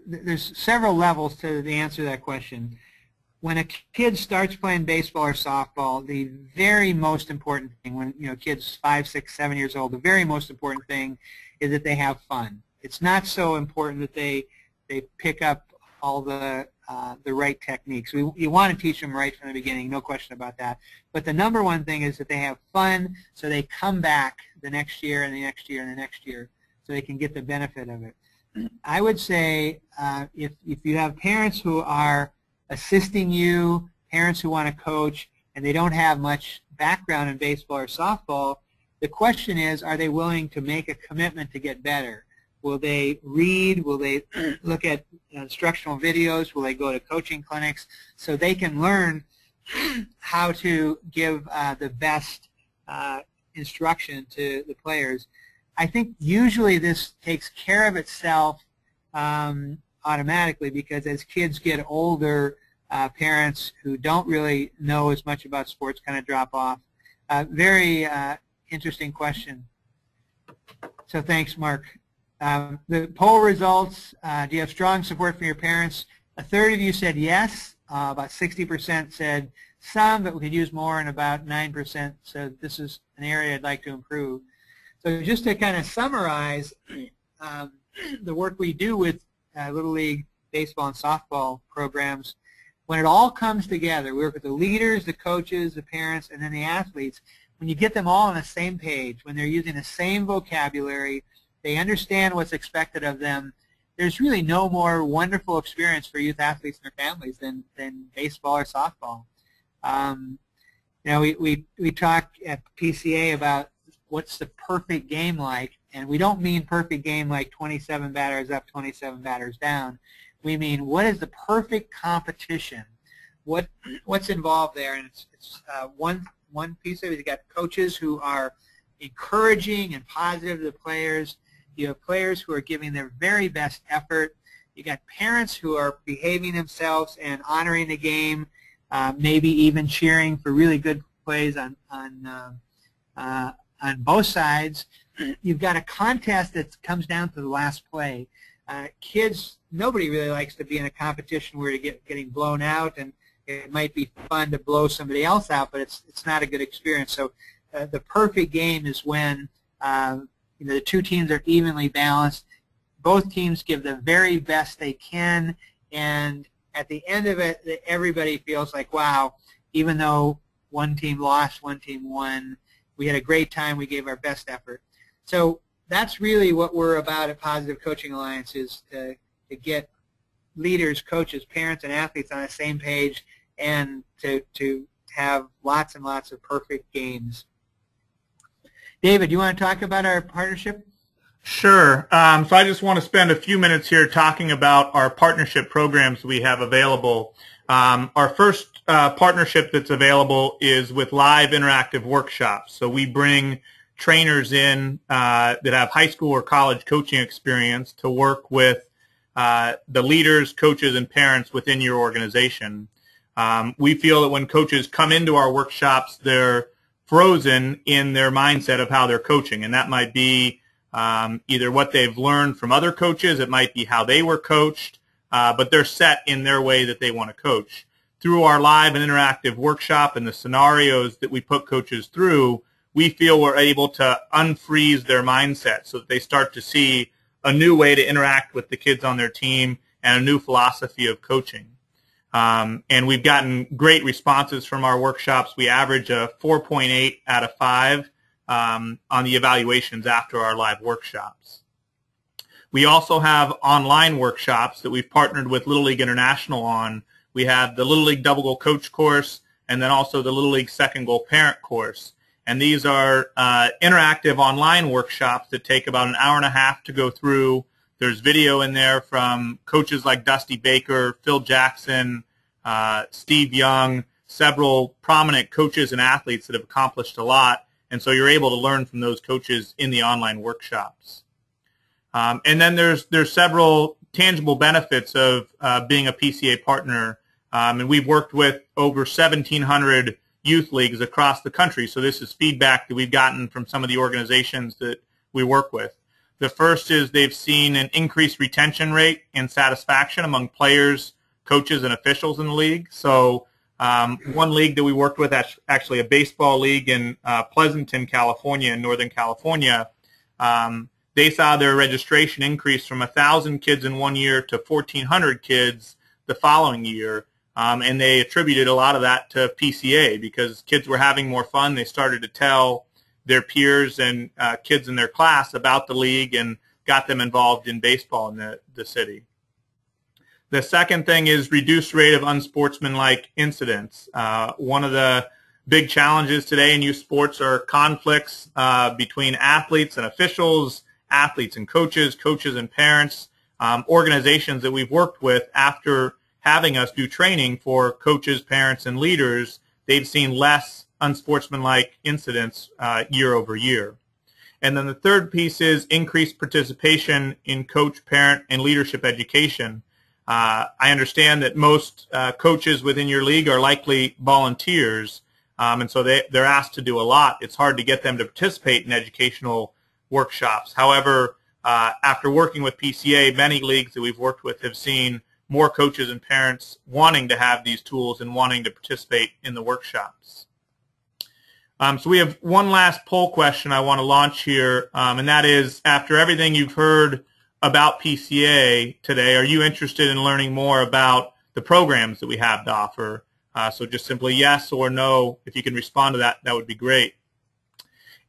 there's several levels to the answer to that question. When a kid starts playing baseball or softball, the very most important thing, when kids 5, 6, 7 years old, the very most important thing is that they have fun. It's not so important that they pick up all the right techniques. You want to teach them right from the beginning, no question about that. But the number one thing is that they have fun, so they come back the next year and the next year and the next year, so they can get the benefit of it. I would say if you have parents who are assisting you, parents who want to coach, and they don't have much background in baseball or softball, the question is, are they willing to make a commitment to get better? Will they read? Will they look at instructional videos? Will they go to coaching clinics so they can learn how to give the best instruction to the players? I think usually this takes care of itself automatically, because as kids get older, parents who don't really know as much about sports kind of drop off. Very interesting question. So thanks, Mark. The poll results, do you have strong support from your parents? A third of you said yes. About 60% said some, but we could use more, and about 9% said this is an area I'd like to improve. So just to kind of summarize the work we do with Little League baseball and softball programs, when it all comes together, we work with the leaders, the coaches, the parents, and then the athletes. When you get them all on the same page, when they're using the same vocabulary, they understand what's expected of them, there's really no more wonderful experience for youth athletes and their families than baseball or softball. You know, we talk at PCA about what's the perfect game like, and we don't mean perfect game like 27 batters up, 27 batters down. We mean what is the perfect competition? What's involved there? And it's one piece of it. You got coaches who are encouraging and positive to the players. You have players who are giving their very best effort. You got parents who are behaving themselves and honoring the game, maybe even cheering for really good plays on both sides. You've got a contest that comes down to the last play. Kids, nobody really likes to be in a competition where you're getting blown out, and it might be fun to blow somebody else out, but it's not a good experience. So the perfect game is when you know, the two teams are evenly balanced. Both teams give the very best they can, and at the end of it, everybody feels like, wow, even though one team lost, one team won, we had a great time, we gave our best effort. So that's really what we're about at Positive Coaching Alliance, is to get leaders, coaches, parents, and athletes on the same page, and to have lots and lots of perfect games. David, you want to talk about our partnership? Sure. So I just want to spend a few minutes here talking about our partnership programs we have available. Our first partnership that's available is with live interactive workshops. So we bring trainers in that have high school or college coaching experience to work with the leaders, coaches, and parents within your organization. We feel that when coaches come into our workshops, they're frozen in their mindset of how they're coaching, and that might be either what they've learned from other coaches, it might be how they were coached, but they're set in their way that they want to coach. Through our live and interactive workshop and the scenarios that we put coaches through, we feel we're able to unfreeze their mindset so that they start to see a new way to interact with the kids on their team and a new philosophy of coaching. And we've gotten great responses from our workshops. We average a 4.8 out of 5 on the evaluations after our live workshops. We also have online workshops that we've partnered with Little League International on. We have the Little League Double Goal Coach course and then also the Little League Second Goal Parent course. And these are interactive online workshops that take about an hour and a half to go through. There's video in there from coaches like Dusty Baker, Phil Jackson, Steve Young, several prominent coaches and athletes that have accomplished a lot. And so you're able to learn from those coaches in the online workshops. And then there's several tangible benefits of being a PCA partner. And we've worked with over 1,700 youth leagues across the country. So this is feedback that we've gotten from some of the organizations that we work with. The first is they've seen an increased retention rate and satisfaction among players, coaches, and officials in the league. So one league that we worked with, actually a baseball league in Pleasanton, California, in Northern California, they saw their registration increase from 1,000 kids in 1 year to 1,400 kids the following year. And they attributed a lot of that to PCA because kids were having more fun. They started to tell their peers and kids in their class about the league and got them involved in baseball in the city. The second thing is reduced rate of unsportsmanlike incidents. One of the big challenges today in youth sports are conflicts between athletes and officials, athletes and coaches, coaches and parents. Organizations that we've worked with after having us do training for coaches, parents, and leaders, they've seen less unsportsmanlike incidents year over year. And then the third piece is increased participation in coach, parent, and leadership education. I understand that most coaches within your league are likely volunteers, and so they're asked to do a lot. It's hard to get them to participate in educational workshops. However, after working with PCA, many leagues that we've worked with have seen more coaches and parents wanting to have these tools and wanting to participate in the workshops. So we have one last poll question I want to launch here, and that is, after everything you've heard about PCA today, are you interested in learning more about the programs that we have to offer? So just simply yes or no. If you can respond to that, that would be great.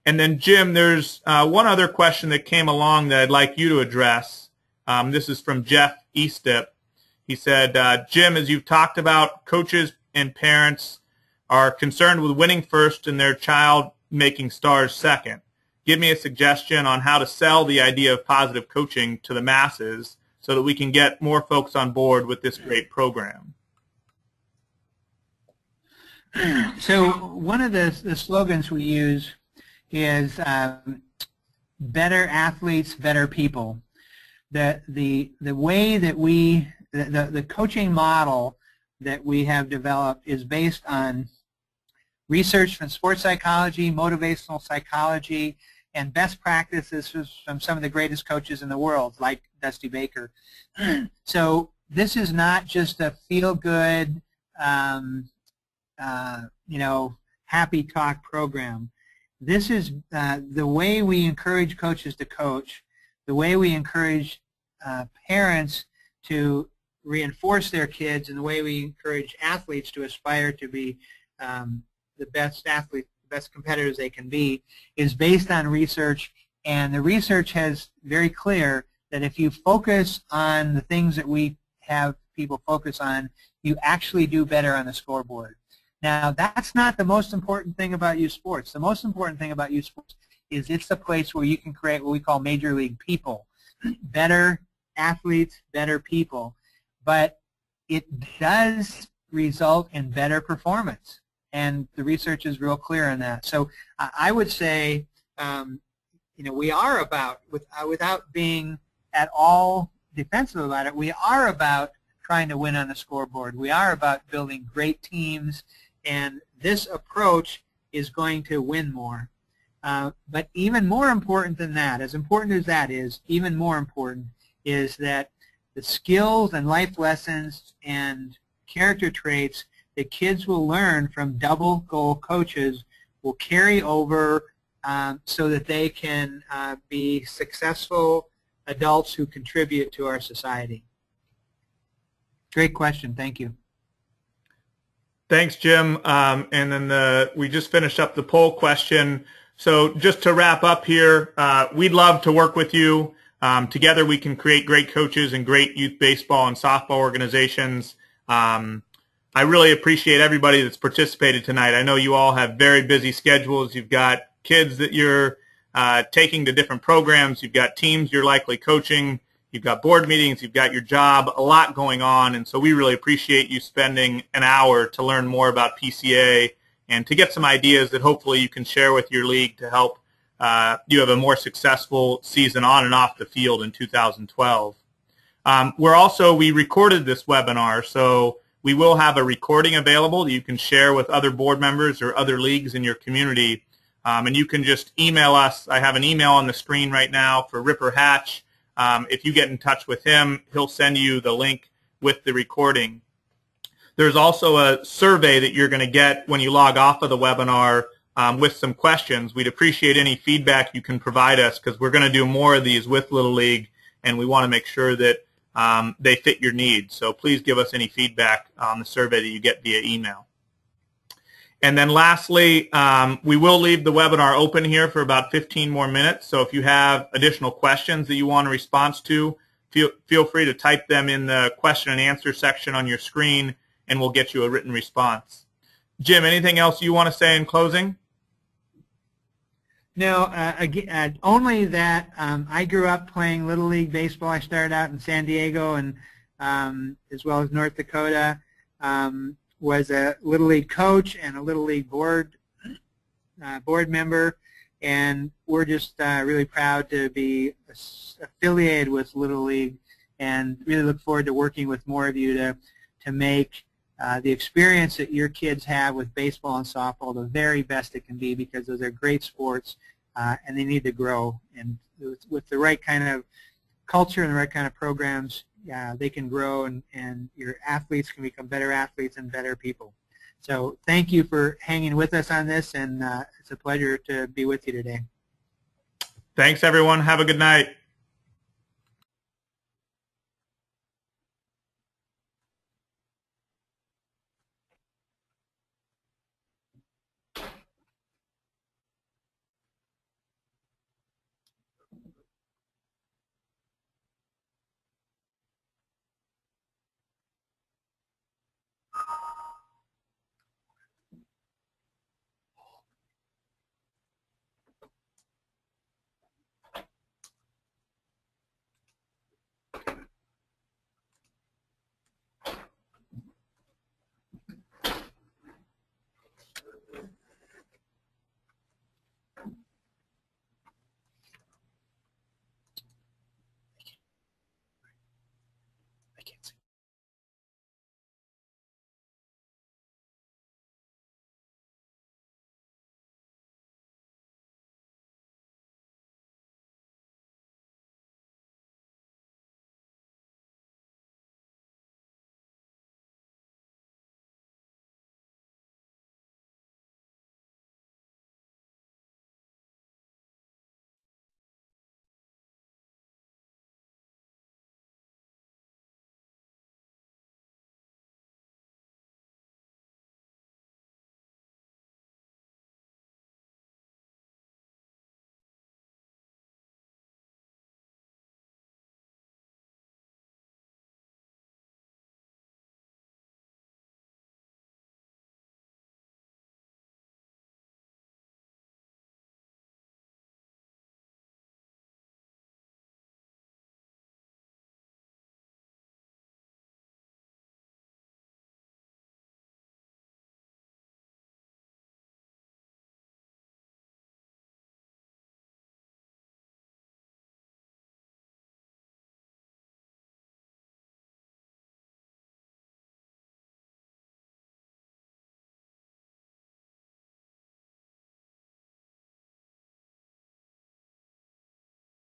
And then, Jim, there's one other question that came along that I'd like you to address. This is from Jeff Eastip. He said, Jim, as you've talked about, coaches and parents are concerned with winning first and their child making stars second. Give me a suggestion on how to sell the idea of positive coaching to the masses so that we can get more folks on board with this great program. So one of the slogans we use is better athletes, better people. The way that the coaching model that we have developed is based on research from sports psychology, motivational psychology, and best practices from some of the greatest coaches in the world, like Dusty Baker. So this is not just a feel-good, happy talk program. This is the way we encourage coaches to coach, the way we encourage parents to reinforce their kids, and the way we encourage athletes to aspire to be the best athletes, the best competitors they can be, is based on research. And the research has very clear that if you focus on the things that we have people focus on, you actually do better on the scoreboard. Now, that's not the most important thing about youth sports. The most important thing about youth sports is it's the place where you can create what we call major league people, better athletes, better people. But it does result in better performance, and the research is real clear on that. So I would say, we are about, without being at all defensive about it, we are about trying to win on the scoreboard. We are about building great teams, and this approach is going to win more. But even more important than that, as important as that is, even more important is that the skills and life lessons and character traits that kids will learn from double goal coaches will carry over so that they can be successful adults who contribute to our society. Great question. Thank you. Thanks, Jim. And then we just finished up the poll question. So just to wrap up here, we'd love to work with you. Together we can create great coaches and great youth baseball and softball organizations. I really appreciate everybody that's participated tonight. I know you all have very busy schedules. You've got kids that you're taking to different programs. You've got teams you're likely coaching. You've got board meetings. You've got your job, a lot going on. And so we really appreciate you spending an hour to learn more about PCA and to get some ideas that hopefully you can share with your league to help you have a more successful season on and off the field in 2012. We recorded this webinar, so we will have a recording available that you can share with other board members or other leagues in your community. And you can just email us. I have an email on the screen right now for Ripper Hatch. If you get in touch with him, he'll send you the link with the recording. There's also a survey that you're going to get when you log off of the webinar with some questions. We'd appreciate any feedback you can provide us because we're going to do more of these with Little League, and we want to make sure that they fit your needs. So please give us any feedback on the survey that you get via email. And then lastly, we will leave the webinar open here for about 15 more minutes. So if you have additional questions that you want a response to, feel free to type them in the question and answer section on your screen, and we'll get you a written response. Jim, anything else you want to say in closing? No, only that I grew up playing Little League baseball. I started out in San Diego and as well as North Dakota. Was a Little League coach and a Little League board member, and we're just really proud to be affiliated with Little League, and really look forward to working with more of you to make the experience that your kids have with baseball and softball the very best it can be, because those are great sports and they need to grow. And with the right kind of culture and the right kind of programs, they can grow, and your athletes can become better athletes and better people. So thank you for hanging with us on this, and it's a pleasure to be with you today. Thanks, everyone. Have a good night.